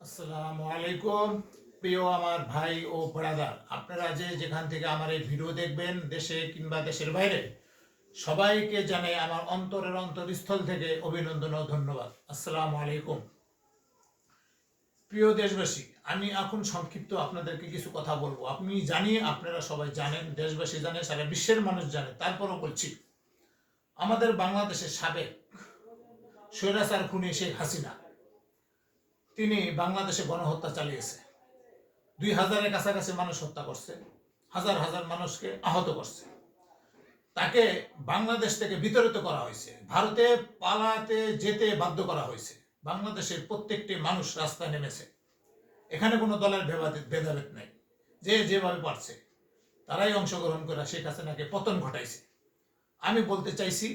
আসসালামু আলাইকুম প্রিয় আমার ভাই ও ব্রাদার, আপনারা যেখান থেকে আমার এই ভিডিও দেখবেন, দেশে কিংবা দেশের বাইরে, সবাইকে জানাই আমার অন্তরের অন্তরস্থল থেকে অভিনন্দন ও ধন্যবাদ। আসসালামু আলাইকুম। প্রিয় দেশবাসী, আমি এখন সংক্ষিপ্ত আপনাদেরকে কিছু কথা বলবো। আমি জানি আপনারা সবাই জানেন, দেশবাসী জানে, সারা বিশ্বের মানুষ জানে, তারপরও বলছি। আমাদের বাংলাদেশের সাবেক স্বৈরাচার খুনি শেখ হাসিনা, তিনি বাংলাদেশে গণহত্যা চালিয়েছে। 2000-এর কাছাকাছি মানুষ হত্যা করছে, হাজার হাজার মানুষকে আহত করছে। তাকে বাংলাদেশ থেকে বিতাড়িত করা হয়েছে, ভারতে পালাতে যেতে বাধ্য করা হয়েছে। বাংলাদেশের প্রত্যেকটি মানুষ রাস্তায় নেমেছে। এখানে কোনো দলের ভেদাভেদ নেই, যে যেভাবে পারছে তারাই অংশগ্রহণ করে শেখ হাসিনাকে পতন ঘটাইছে। আমি বলতে চাইছি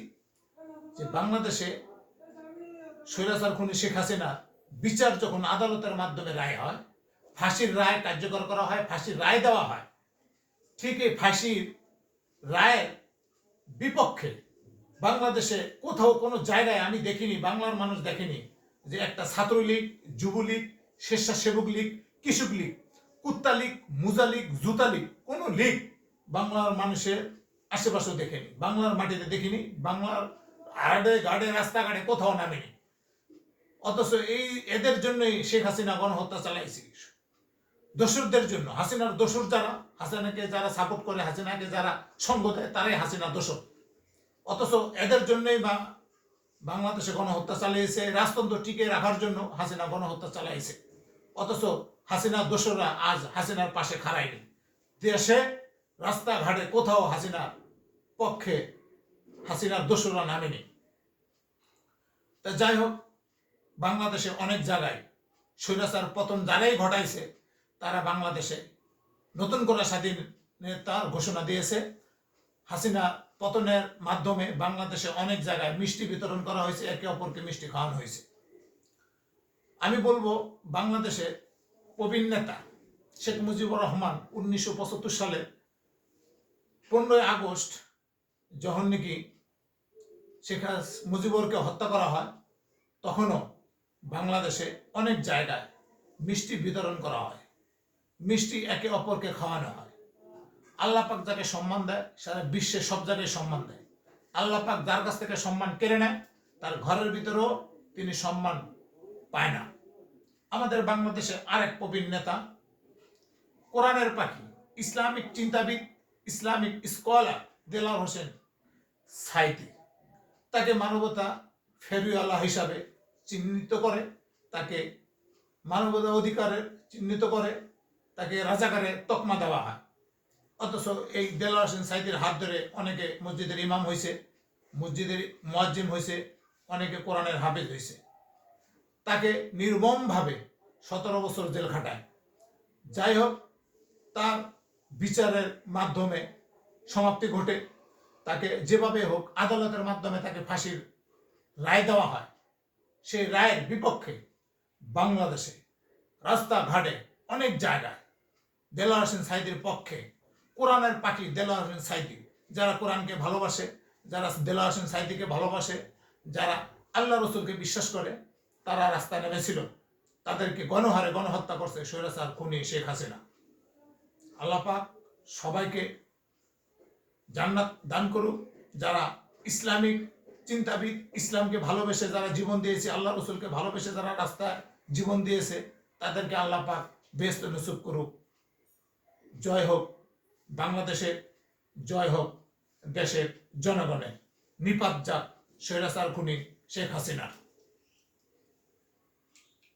যে বাংলাদেশে স্বৈরাচার খুনি শেখ হাসিনা বিচার যখন আদালতের মাধ্যমে রায় হয়, ফাঁসির রায় কার্যকর করা হয়, ফাঁসির রায় দেওয়া হয়, ঠিক এই ফাঁসির রায়ের বিপক্ষে বাংলাদেশে কোথাও কোনো জায়গায় আমি দেখিনি, বাংলার মানুষ দেখেনি যে একটা ছাত্রলীগ, যুবলীগ, স্বেচ্ছাসেবক লীগ, কৃষক লীগ, কুত্তা লীগ, মুজা লীগ, জুতা লীগ, কোনো লীগ বাংলার মানুষের আশেপাশেও দেখেনি, বাংলার মাটিতে দেখিনি, বাংলার আড়ে গাড়ে রাস্তাঘাটে কোথাও নামেনি। অথচ এদের জন্যই শেখ হাসিনা গণহত্যা চালাইছে, দোসরদের জন্য। হাসিনার দোসর যারা, হাসিনাকে যারা সাপোর্ট করে, হাসিনাকে যারা সঙ্গ দেয়, তারাই হাসিনা দোসর। অথচ এদের জন্যই বাংলাদেশে গণহত্যা চালিয়েছে, রাজতন্ত্র টিকে রাখার জন্য হাসিনা গণহত্যা চালাইছে। অথচ হাসিনা দোসররা আজ হাসিনার পাশে খাড়ায়নি। দেশে রাস্তাঘাটে কোথাও হাসিনার পক্ষে হাসিনার দোসররা নামেনি। তা যাই হোক, বাংলাদেশে অনেক জায়গায় স্বৈরাচার পতন যারাই ঘটাইছে, তারা বাংলাদেশে নতুন করে স্বাধীনতার ঘোষণা দিয়েছে। হাসিনা পতনের মাধ্যমে বাংলাদেশে অনেক জায়গায় মিষ্টি বিতরণ করা হয়েছে, একে অপরকে মিষ্টি খাওয়ানো হয়েছে। আমি বলবো, বাংলাদেশে প্রবীণ নেতা শেখ মুজিবুর রহমান 1975 সালে 15ই আগস্ট যখন নাকি শেখ মুজিবুরকে হত্যা করা হয়, তখনও বাংলাদেশে অনেক জায়গায় মিষ্টি বিতরণ করা হয়, মিষ্টি একে অপরকে খাওয়ানো হয়। আল্লাহ পাক যাকে সম্মান দেয়, সারা বিশ্বে সব জায়গায় সম্মান দেয়। আল্লাহ পাক যার কাছ থেকে সম্মান কেড়ে নেয়, তার ঘরের ভিতরেও তিনি সম্মান পায় না। আমাদের বাংলাদেশে আরেক প্রবীণ নেতা, কোরআনের পাখি, ইসলামিক চিন্তাবিদ, ইসলামিক স্কলার দেলাওয়ার হোসেন সাইদি, তাকে মানবতা ফেরিওয়ালা হিসাবে চিহ্নিত করে, তাকে মানবতা অধিকারের চিহ্নিত করে, তাকে রাজাকারের তকমা দেওয়া হয়। অথচ এই দেলাওয়ার হোসেন সাইদির হাত ধরে অনেকে মসজিদের ইমাম হয়েছে, মসজিদের মুয়াজ্জিন হয়েছে, অনেকে কোরআনের হাফেজ হয়েছে। তাকে নির্মমভাবে 17 বছর জেল খাটায়। যাই হোক, তার বিচারের মাধ্যমে সমাপ্তি ঘটে। তাকে যেভাবে হোক আদালতের মাধ্যমে তাকে ফাঁসির রায় দেওয়া হয়। সেই রায়ের বিপক্ষে বাংলাদেশে রাস্তাঘাটে অনেক জায়গায় দেলাওয়ার হোসেন সাইদির পক্ষে, কোরআনের পাখি দেলাওয়ার হোসেন সাইদি, যারা কোরআনকে ভালোবাসে, যারা দেলাওয়ার হোসেন সাইদিকে ভালোবাসে, যারা আল্লাহ রসুলকে বিশ্বাস করে, তারা রাস্তায় নেমেছিল। তাদেরকে গণহারে গণহত্যা করছে স্বৈরাচার খুনি শেখ হাসিনা। আল্লাহ পাক সবাইকে জান্নাত দান করুক। যারা ইসলামিক চিন্তাবিদ, ইসলামকে ভালোবেসে যারা জীবন দিয়েছে, আল্লাহ রসুলকে ভালোবেসে যারা রাস্তায় জীবন দিয়েছে, তাদেরকে আল্লাহ পাক বেহেশত নসিব করুক। জয় হোক বাংলাদেশের, জয় হোক দেশের জনগণের। নিপাত যাক স্বৈরাচার খুনি শেখ হাসিনা।